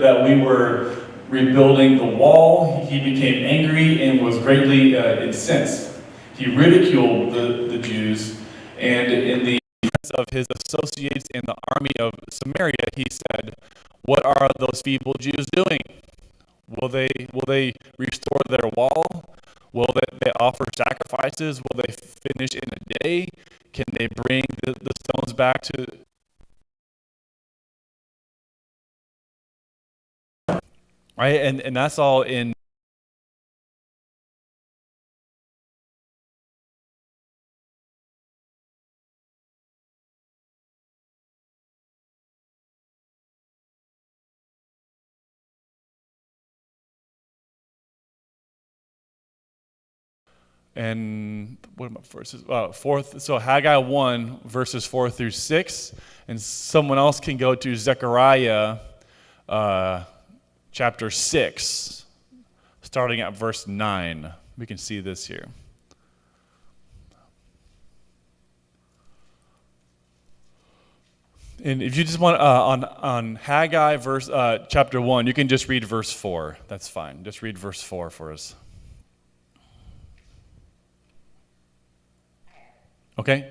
that we were rebuilding the wall, he became angry and was greatly incensed. He ridiculed the Jews, and in the presence of his associates in the army of Samaria, he said, "What are those feeble Jews doing? Will they restore their wall? Will they offer sacrifices? Will they finish in a day? Can they bring the stones back to..." Right, and that's all in. And what am I verses? Fourth. So Haggai 1 verses 4 through 6, and someone else can go to Zechariah chapter 6, starting at verse 9. We can see this here. And if you just want on Haggai chapter 1, you can just read verse 4. That's fine. Just read verse 4 for us. Okay?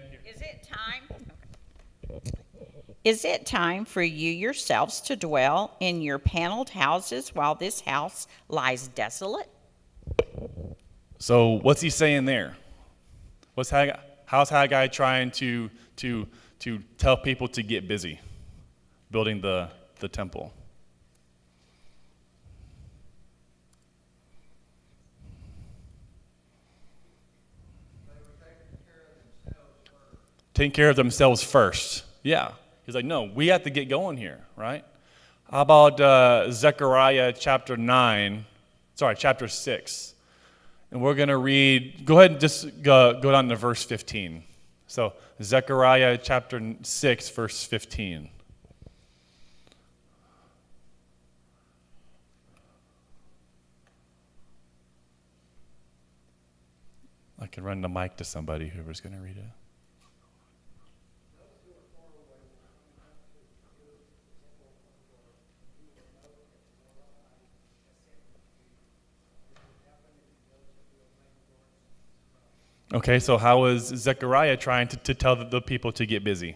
Is it time for you yourselves to dwell in your paneled houses while this house lies desolate? So what's he saying there? How's Haggai trying to tell people to get busy building the temple? Taking care of themselves first. Yeah. He's like, no, we have to get going here, right? How about Zechariah chapter 6. And we're going to read, go ahead and just go down to verse 15. So Zechariah chapter 6, verse 15. I can run the mic to somebody, whoever's going to read it. Okay, so how is Zechariah trying to tell the people to get busy?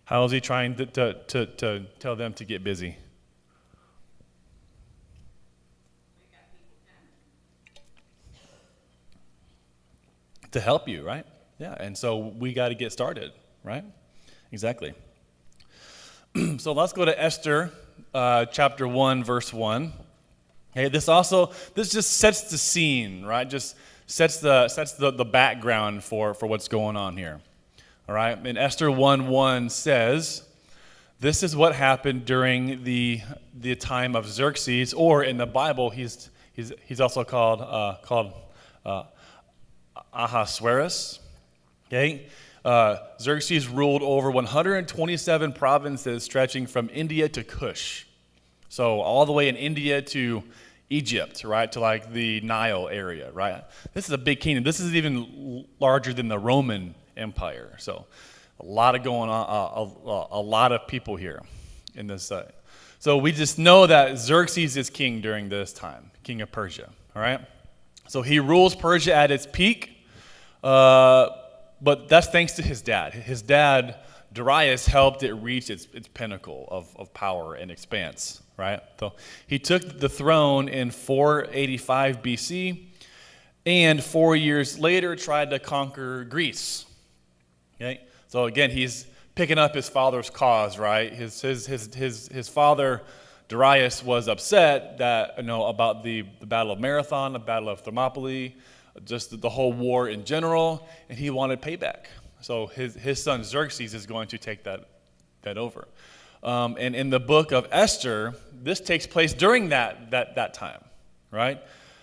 How is he trying to tell them to get busy? To help you, right? Yeah, and so we got to get started, right? Exactly. So let's go to Esther chapter 1, verse 1. Okay, this just sets the scene, right? Just sets the background for what's going on here. All right, and Esther 1:1 says, "This is what happened during the time of Xerxes," or in the Bible, he's also called Ahasuerus. Okay, Xerxes ruled over 127 provinces stretching from India to Kush, so all the way in India to Egypt, right, to like the Nile area, right? This is a big kingdom. This is even larger than the Roman Empire. So a lot of going on, a lot of people here in this. So we just know that Xerxes is king during this time, king of Persia. All right. So he rules Persia at its peak, but that's thanks to his dad. His dad, Darius, helped it reach its pinnacle of power and expanse. Right. So he took the throne in 485 BC, and 4 years later tried to conquer Greece. Okay, so again, he's picking up his father's cause, right? His father, Darius, was upset that about the Battle of Marathon, the Battle of Thermopylae, just the whole war in general, and he wanted payback. So his son Xerxes is going to take that over. And in the book of Esther, this takes place during that time, right?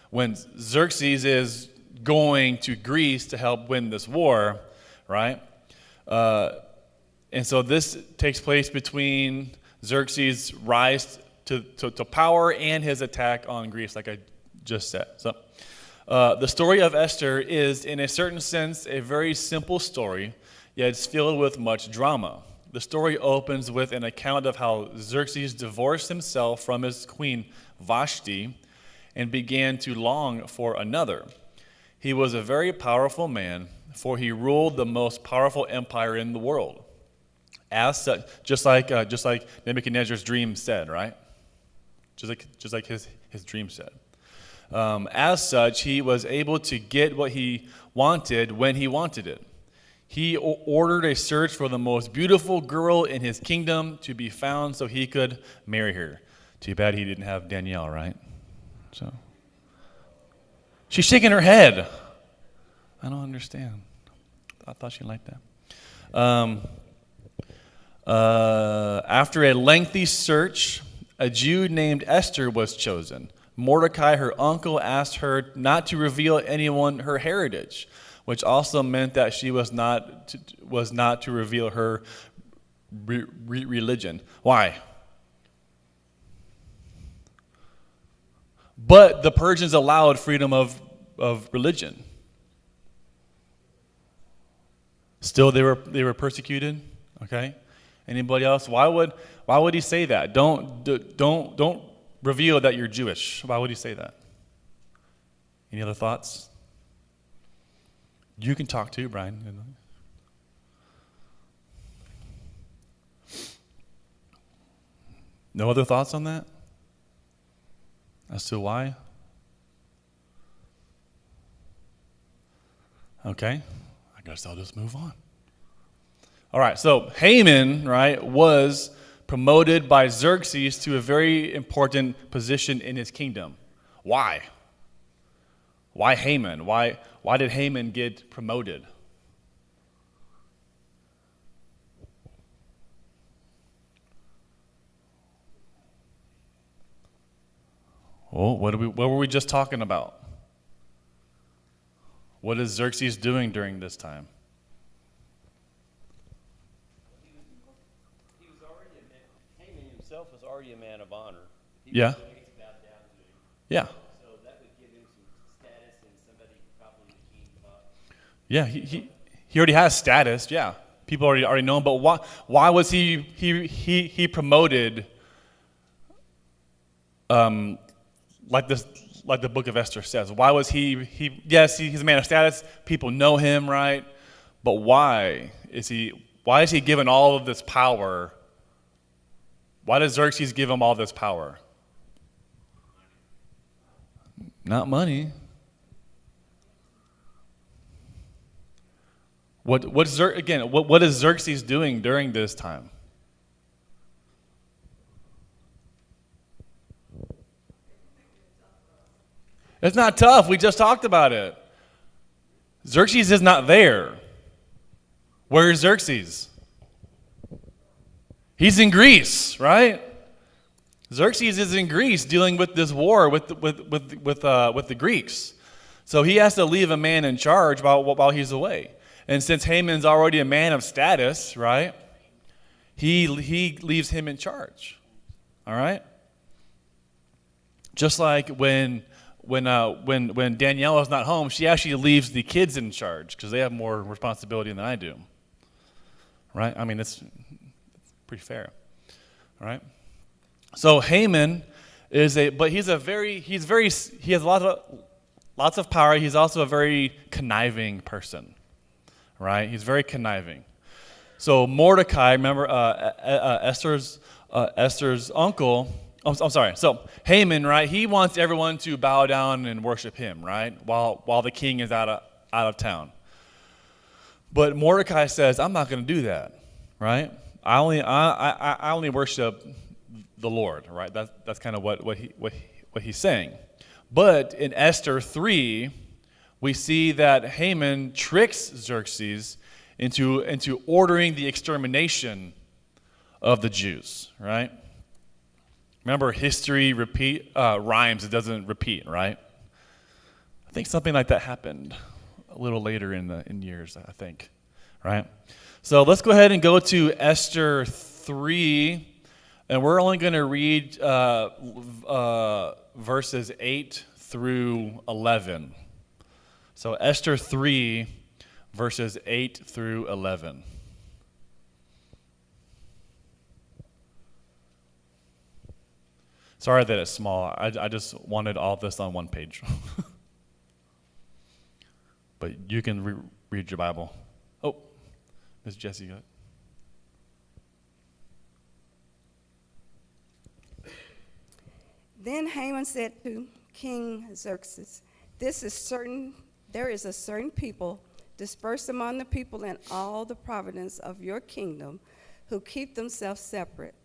When Xerxes is going to Greece to help win this war, right? And so this takes place between Xerxes' rise to power and his attack on Greece, like I just said. So The story of Esther is, in a certain sense, a very simple story, yet it's filled with much drama. The story opens with an account of how Xerxes divorced himself from his queen Vashti and began to long for another. He was a very powerful man, for he ruled the most powerful empire in the world. As such, just like Nebuchadnezzar's dream said, right? Just like his dream said. As such, he was able to get what he wanted when he wanted it. He ordered a search for the most beautiful girl in his kingdom to be found so he could marry her. Too bad he didn't have Danielle, right? So she's shaking her head. I don't understand. I thought she liked that. After a lengthy search, a Jew named Esther was chosen. Mordecai, her uncle, asked her not to reveal anyone her heritage, which also meant that she was not to reveal her religion. Why? But the Persians allowed freedom of religion. Still, they were persecuted. Okay. Anybody else? Why would he say that? Don't reveal that you're Jewish. Why would he say that? Any other thoughts? You can talk too, Brian. No other thoughts on that? As to why? Okay, I guess I'll just move on. All right, so Haman, right, was promoted by Xerxes to a very important position in his kingdom. Why? Why Haman? Why did Haman get promoted? Well, what were we just talking about? What is Xerxes doing during this time? Haman himself was already a man of honor. Yeah. Yeah. So that would give him some status and somebody probably the king thought. Yeah, he already has status. Yeah, people already know him. But why was he promoted? Like the book of Esther says. Why was he? Yes, he's a man of status. People know him, right? But why is he given all of this power? Why does Xerxes give him all this power? Not money. What is Xerxes doing during this time? It's not tough. We just talked about it. Xerxes is not there. Where is Xerxes? He's in Greece, right? Xerxes is in Greece dealing with this war with the Greeks. So he has to leave a man in charge while he's away. And since Haman's already a man of status, right? He leaves him in charge. All right? Just like when Danielle is not home, she actually leaves the kids in charge because they have more responsibility than I do. Right? I mean, it's pretty fair. All right? So Haman he has lots of power. He's also a very conniving person. Right? He's very conniving. So Mordecai, remember Esther's uncle. I'm sorry. So Haman, right? He wants everyone to bow down and worship him, right? While the king is out of town. But Mordecai says, "I'm not going to do that, right? I only worship the Lord, right? That's kind of what he's saying. But in Esther 3, we see that Haman tricks Xerxes into ordering the extermination of the Jews, right? Remember, history rhymes, it doesn't repeat, right? I think something like that happened a little later in years, I think, right? So let's go ahead and go to Esther 3, and we're only going to read verses 8 through 11, So Esther 3, verses 8 through 11. Sorry that it's small. I just wanted all this on one page. But you can read your Bible. Oh, Miss Jessie, go ahead. Then Haman said to King Xerxes, there is a certain people dispersed among the people in all the provinces of your kingdom who keep themselves separate.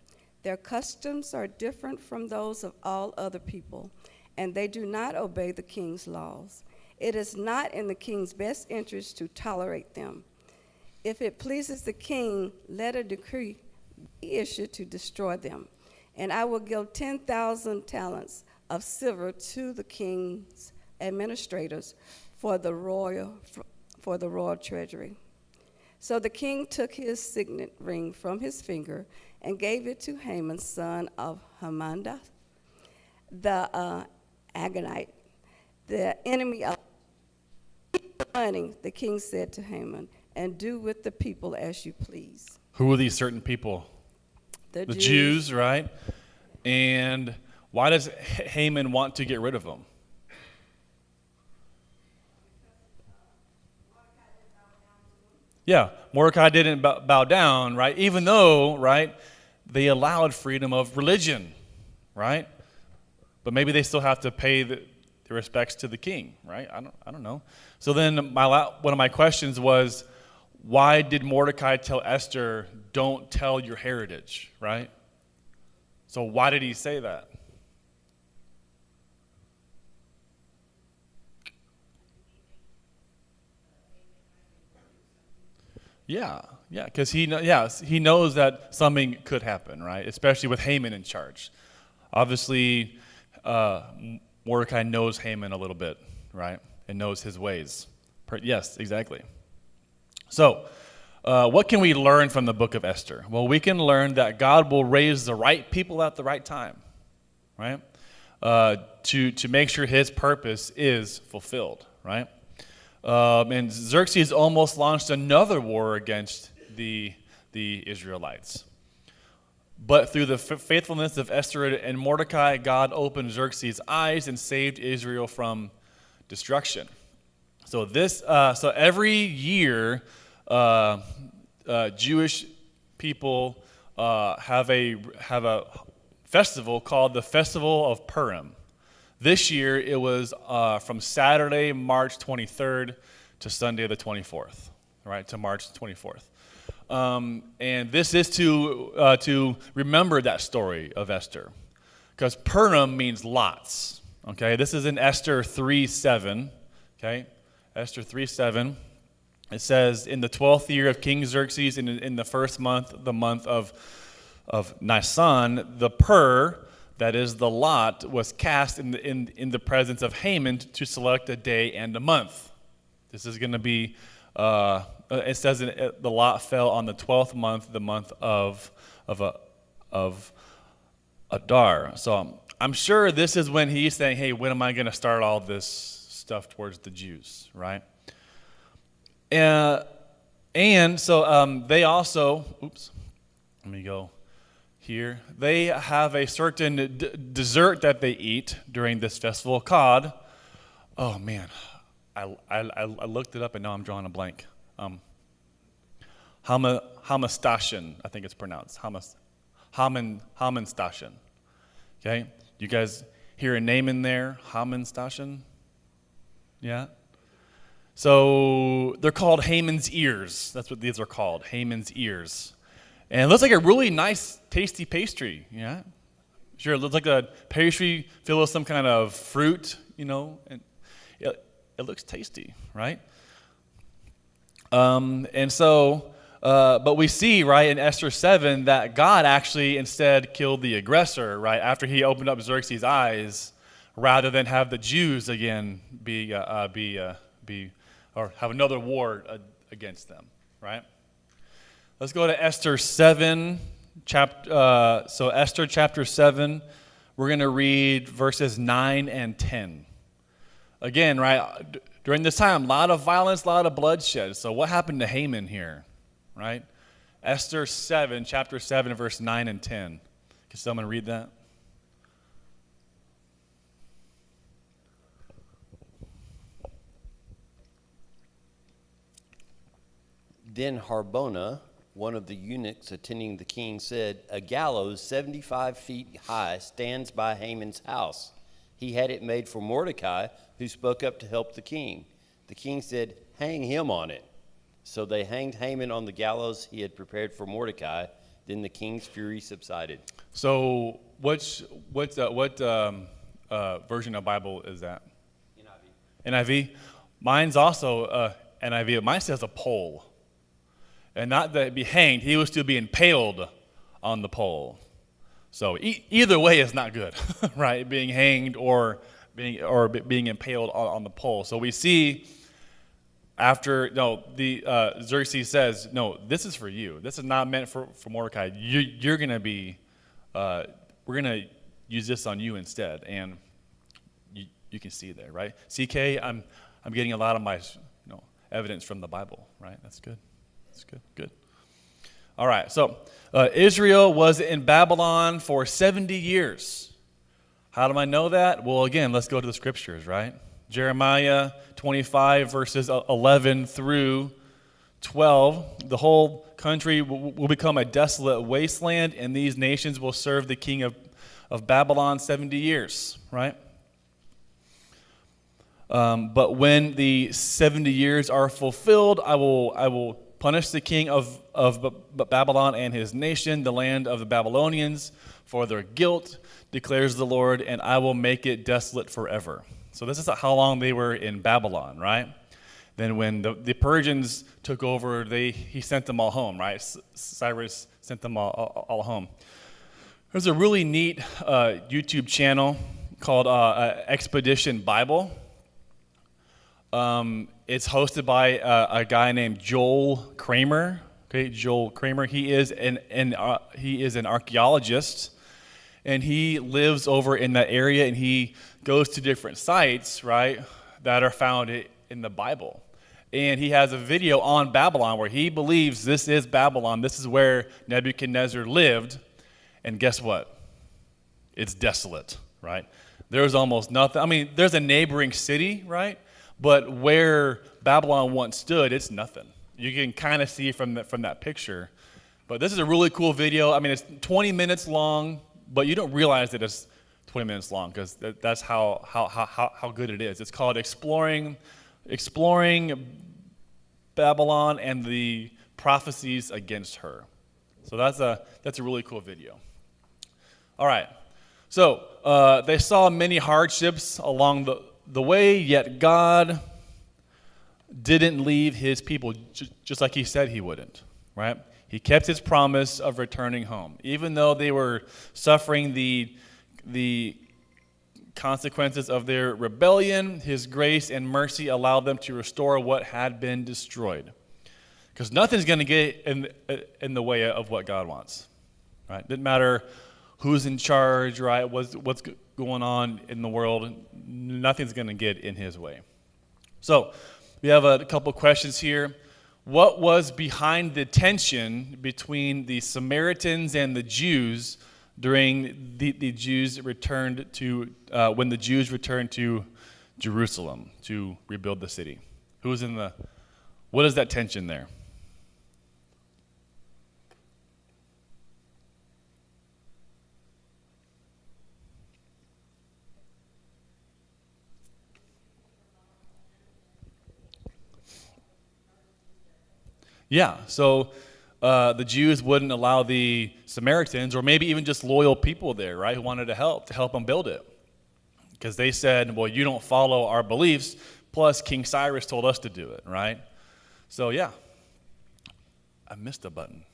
Their customs are different from those of all other people, and they do not obey the king's laws. It is not in the king's best interest to tolerate them. If it pleases the king, let a decree be issued to destroy them, and I will give 10,000 talents of silver to the king's administrators for the royal treasury. So the king took his signet ring from his finger and gave it to Haman, son of Hammedatha, the Agagite, the enemy of money. The king said to Haman, and do with the people as you please. Who are these certain people? The Jews, right? And why does Haman want to get rid of them? Yeah, Mordecai didn't bow down, right? Even though, right, they allowed freedom of religion, right? But maybe they still have to pay the respects to the king, right? I don't know. So then one of my questions was, why did Mordecai tell Esther, don't tell your heritage, right? So why did he say that? Yeah, because he knows that something could happen, right? Especially with Haman in charge. Obviously, Mordecai knows Haman a little bit, right? And knows his ways. Yes, exactly. So, what can we learn from the book of Esther? Well, we can learn that God will raise the right people at the right time, right? To make sure his purpose is fulfilled, right? And Xerxes almost launched another war against the Israelites. But through the faithfulness of Esther and Mordecai, God opened Xerxes' eyes and saved Israel from destruction. So every year, Jewish people have a festival called the Festival of Purim. This year, it was from Saturday, March 23rd, to Sunday, the 24th, right, to March 24th. And this is to remember that story of Esther, because Purim means lots, okay? This is in Esther 3:7, okay? Esther 3:7. It says, in the 12th year of King Xerxes, in the first month, the month of Nisan, the pur, that is, the lot, was cast in the presence of Haman to select a day and a month. This is going to be, it says the lot fell on the 12th month, the month of Adar. So I'm sure this is when he's saying, hey, when am I going to start all this stuff towards the Jews, right? And so they also, let me go here. They have a certain dessert that they eat during this festival called, oh man, I looked it up and now I'm drawing a blank. Hamantashen, I think it's pronounced. Hamantashen. Okay? You guys hear a name in there? Hamantashen? Yeah? So they're called Haman's ears. That's what these are called, Haman's ears. And it looks like a really nice, tasty pastry, yeah? Sure, it looks like a pastry filled with some kind of fruit, and it looks tasty, right? And so, but we see, right, in Esther 7 that God actually instead killed the aggressor, right, after he opened up Xerxes' eyes, rather than have the Jews again or have another war against them, right? Let's go to Esther 7, so Esther chapter 7, we're going to read verses 9 and 10. Again, right, during this time, a lot of violence, a lot of bloodshed. So what happened to Haman here, right? Esther 7, chapter 7, verse 9 and 10. Can someone read that? Then Harbona, one of the eunuchs attending the king, said, "A gallows 75 feet high stands by Haman's house. He had it made for Mordecai, who spoke up to help the king." The king said, "Hang him on it." So they hanged Haman on the gallows he had prepared for Mordecai. Then the king's fury subsided. So what version of Bible is that? NIV? Mine's also NIV. Mine says a pole. And not that be hanged, he was to be impaled on the pole. So either way is not good, right? Being hanged or being impaled on the pole. So we see Xerxes says, no, this is for you. This is not meant for Mordecai. You're going to be, we're going to use this on you instead. And you can see there, right? CK, I'm getting a lot of my evidence from the Bible, right? That's good. That's good. Good. All right. So Israel was in Babylon for 70 years. How do I know that? Well, again, let's go to the scriptures, right? Jeremiah 25, verses 11 through 12. The whole country will become a desolate wasteland, and these nations will serve the king of Babylon 70 years, right? But when the 70 years are fulfilled, I will punish the king of Babylon and his nation, the land of the Babylonians, for their guilt, declares the Lord, and I will make it desolate forever. So this is how long they were in Babylon, right? Then when the Persians took over, he sent them all home, right? Cyrus sent them all home. There's a really neat YouTube channel called Expedition Bible. It's hosted by a guy named Joel Kramer. Okay, Joel Kramer. He is an archaeologist, and he lives over in that area, and he goes to different sites, right, that are found in the Bible. And he has a video on Babylon where he believes this is Babylon. This is where Nebuchadnezzar lived. And guess what? It's desolate, right? There's almost nothing. I mean, there's a neighboring city, right? But where Babylon once stood, it's nothing. You can kind of see from that picture. But this is a really cool video. I mean, it's 20 minutes long, but you don't realize that it's 20 minutes long because that's how good it is. It's called Exploring Babylon and the Prophecies Against Her. So that's a really cool video. All right. So they saw many hardships along the way, yet God didn't leave his people just like he said he wouldn't, right? He kept his promise of returning home. Even though they were suffering the consequences of their rebellion, his grace and mercy allowed them to restore what had been destroyed. Because nothing's going to get in the way of what God wants, right? Didn't matter who's in charge, right? What's going on in the world? Nothing's going to get in his way. So we have a couple questions here. What was behind the tension between the Samaritans and the Jews during the Jews returned to when the Jews returned to Jerusalem to rebuild the city? What is that tension there? Yeah, so the Jews wouldn't allow the Samaritans, or maybe even just loyal people there, right, who wanted to help them build it. Because they said, well, you don't follow our beliefs, plus King Cyrus told us to do it, right? So, yeah. I missed a button.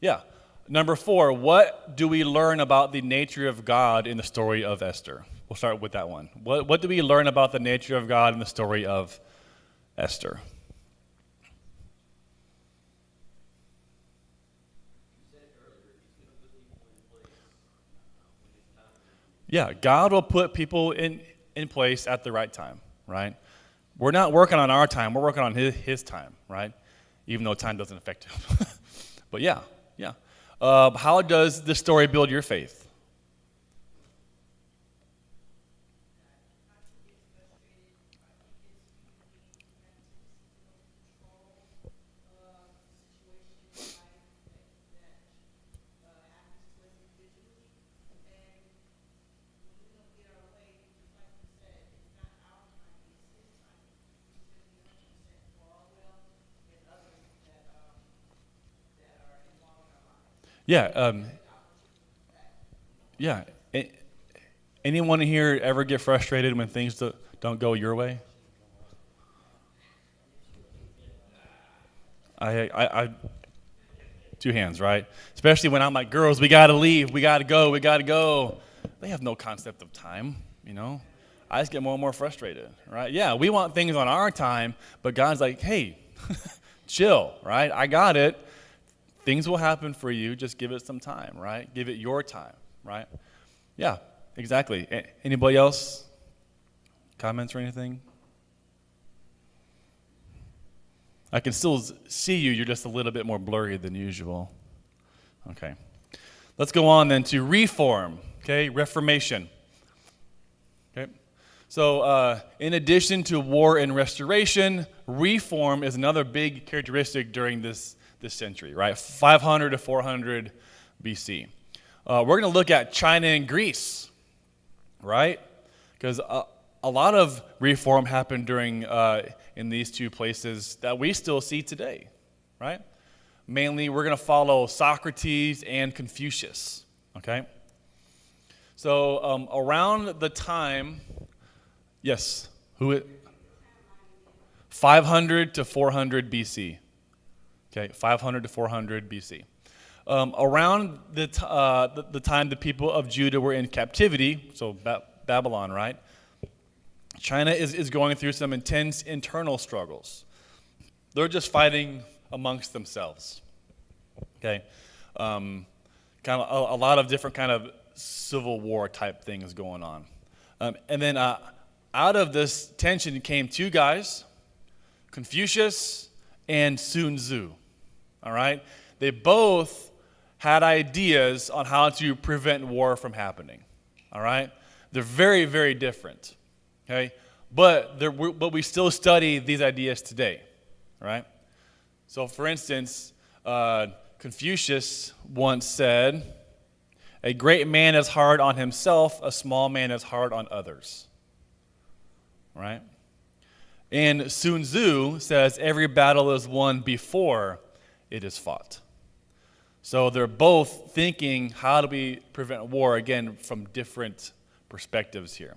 Yeah. Number 4, what do we learn about the nature of God in the story of Esther? We'll start with that one. What do we learn about the nature of God in the story of Esther? Yeah, God will put people in in place at the right time, right? We're not working on our time, we're working on his time, right? Even though time doesn't affect him. But yeah. How does this story build your faith? Yeah. Yeah. Anyone here ever get frustrated when things don't go your way? I two hands, right? Especially when I'm like, girls, we gotta leave, we gotta go. They have no concept of time, you know? I just get more and more frustrated, right? Yeah, we want things on our time, but God's like, hey, chill, right? I got it. Things will happen for you. Just give it some time, right? Give it your time, right? Yeah, exactly. Anybody else? Comments or anything? I can still see you. You're just a little bit more blurry than usual. Okay. Let's go on then to reform, okay? Reformation. Okay. So in addition to war and restoration, reform is another big characteristic during this century, right? 500 to 400 BC. We're going to look at China and Greece, right? Because a lot of reform happened during in these two places that we still see today, right? Mainly, we're going to follow Socrates and Confucius, okay? So around the time, yes, 500 to 400 BC. Okay, 500 to 400 BC. Around the time the people of Judah were in captivity, so Babylon, right? China is going through some intense internal struggles. They're just fighting amongst themselves. Okay, kind of a lot of different kind of civil war type things going on. And then out of this tension came two guys, Confucius and Sun Tzu. All right? They both had ideas on how to prevent war from happening. All right? They're very, very different. Okay? But we still study these ideas today. All right? So, for instance, Confucius once said, "A great man is hard on himself, a small man is hard on others." All right? And Sun Tzu says, "Every battle is won before it is fought." So they're both thinking, how do we prevent war, again, from different perspectives here,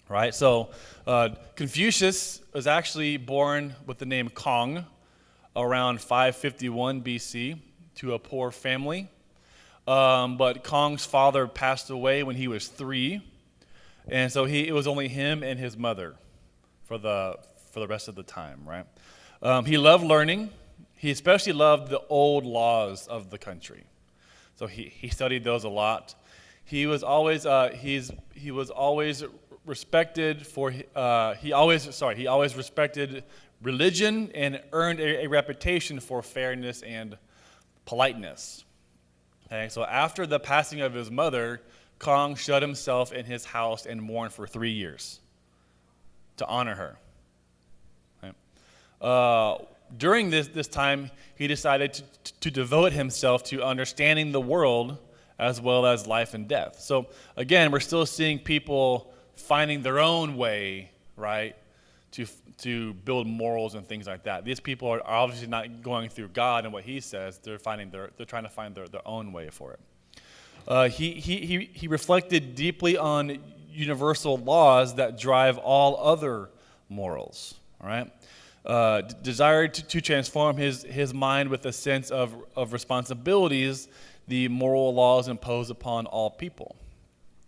right? So Confucius was actually born with the name Kong around 551 BC to a poor family. But Kong's father passed away when he was 3, and so it was only him and his mother for the rest of the time, right? He loved learning. He especially loved the old laws of the country, so he studied those a lot. He was always respected for he always respected religion and earned a reputation for fairness and politeness. Okay, so after the passing of his mother, Kong shut himself in his house and mourned for 3 years to honor her. Okay. During this time, he decided to devote himself to understanding the world as well as life and death. So again, we're still seeing people finding their own way, right, to build morals and things like that. These people are obviously not going through God and what He says. They're trying to find their own way for it. He reflected deeply on universal laws that drive all other morals. All right. Desired to transform his mind with a sense of responsibilities the moral laws impose upon all people.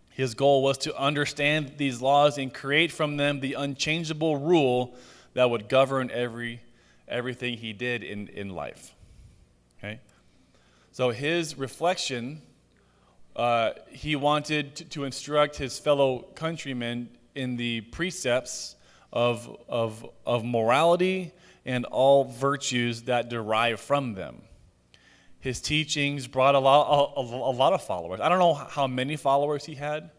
His goal was to understand these laws and create from them the unchangeable rule that would govern everything he did in life. Okay? So his reflection, he wanted to instruct his fellow countrymen in the precepts of morality and all virtues that derive from them. His teachings brought a lot of followers. I don't know how many followers he had,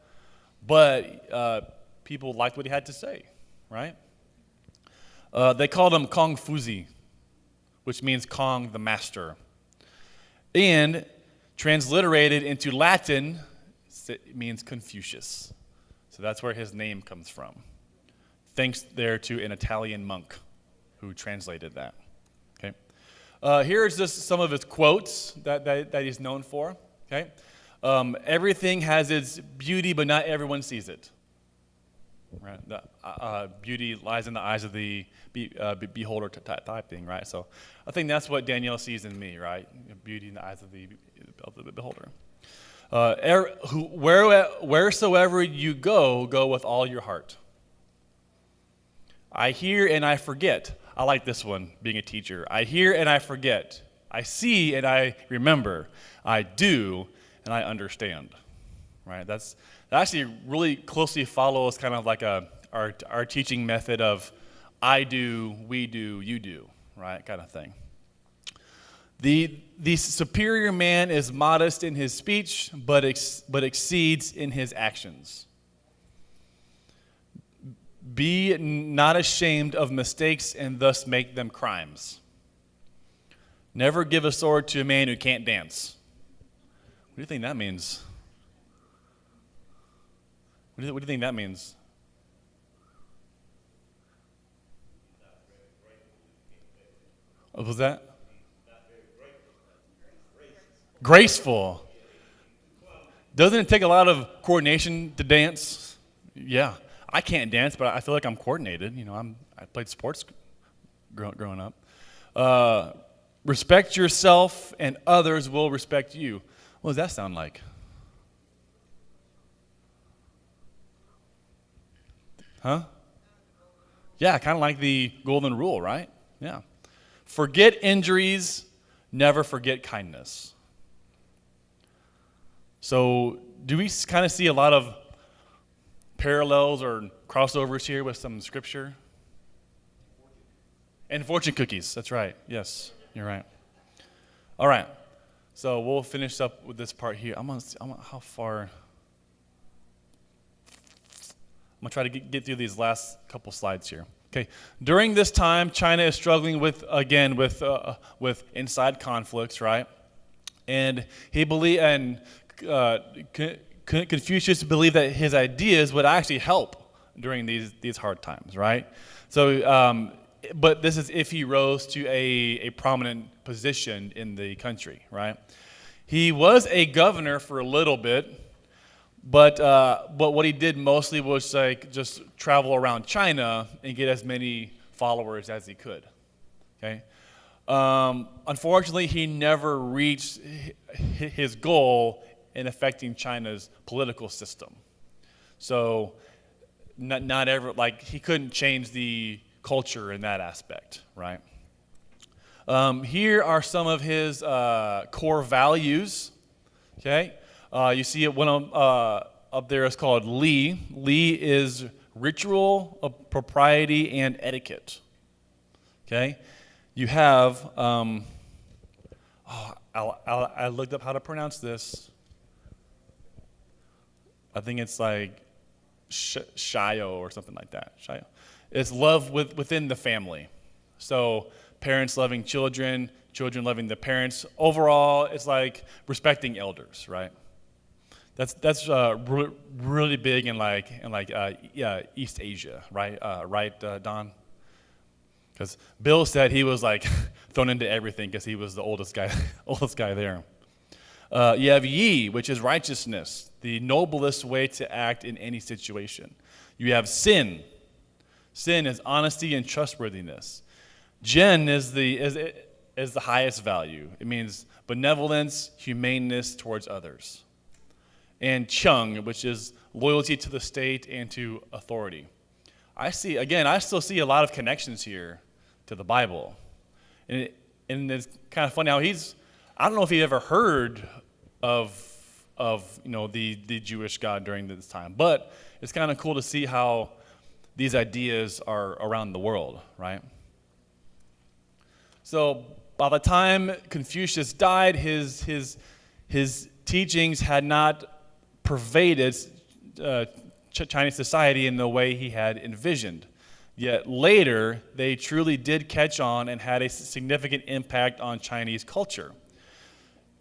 but people liked what he had to say, right? They called him Kong Fuzi, which means Kong the Master. And transliterated into Latin, it means Confucius. So that's where his name comes from. Thanks there to an Italian monk who translated that. Okay. Here's just some of his quotes that he's known for. Okay. Everything has its beauty, but not everyone sees it. Right. The beauty lies in the eyes of the beholder type thing, right? So I think that's what Danielle sees in me, right? Beauty in the eyes of the beholder. Wheresoever you go with all your heart. I hear and I forget. I like this one, being a teacher. I hear and I forget. I see and I remember. I do and I understand. Right? That actually really closely follows kind of like our teaching method of I do, we do, you do, right? Kind of thing. The superior man is modest in his speech, but exceeds in his actions. Be not ashamed of mistakes and thus make them crimes. Never give a sword to a man who can't dance. What do you think that means? What do you think that means? What was that? Graceful. Doesn't it take a lot of coordination to dance? Yeah. I can't dance, but I feel like I'm coordinated. You know, I played sports growing up. Respect yourself, and others will respect you. What does that sound like? Huh? Yeah, kind of like the golden rule, right? Yeah. Forget injuries, never forget kindness. So, do we kind of see a lot of parallels or crossovers here with some scripture? And fortune cookies, that's right. Yes, you're right. All right. So, we'll finish up with this part here. I'm gonna how far. I'm going to try to get through these last couple slides here. Okay. During this time, China is struggling with inside conflicts, right? And Confucius believed that his ideas would actually help during these hard times, right? So, but this is if he rose to a prominent position in the country, right? He was a governor for a little bit. But what he did mostly was like just travel around China and get as many followers as he could. Okay. Unfortunately, he never reached his goal in affecting China's political system. So, not ever like he couldn't change the culture in that aspect, right? Here are some of his core values. Okay. You see it when up there is called Li. Li is ritual, propriety, and etiquette. Okay? You have, I looked up how to pronounce this. I think it's like Shayo or something like that. Shayo. It's love within the family. So parents loving children, children loving the parents. Overall, it's like respecting elders, right? That's really big in East Asia, right? Right, Don? Because Bill said he was like thrown into everything because he was the oldest guy there. You have Yi, which is righteousness, the noblest way to act in any situation. You have Sin. Sin is honesty and trustworthiness. Zhen is the highest value. It means benevolence, humaneness towards others. And Cheng, which is loyalty to the state and to authority. I still see a lot of connections here to the Bible. And it's kind of funny how I don't know if he ever heard of the Jewish God during this time, but it's kind of cool to see how these ideas are around the world, right? So by the time Confucius died, his teachings had not pervaded Chinese society in the way he had envisioned. Yet later, they truly did catch on and had a significant impact on Chinese culture.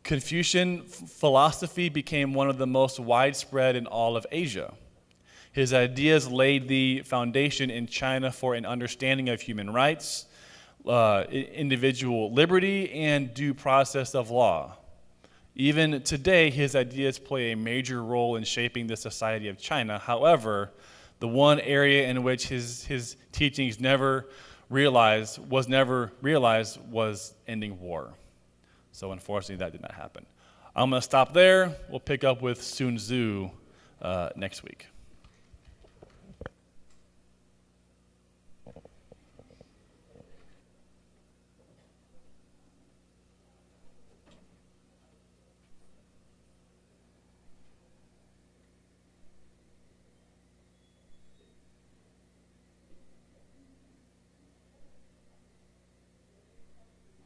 Confucian philosophy became one of the most widespread in all of Asia. His ideas laid the foundation in China for an understanding of human rights, individual liberty, and due process of law. Even today, his ideas play a major role in shaping the society of China. However, the one area in which his teachings never realized was ending war. So unfortunately, that did not happen. I'm going to stop there. We'll pick up with Sun Tzu next week.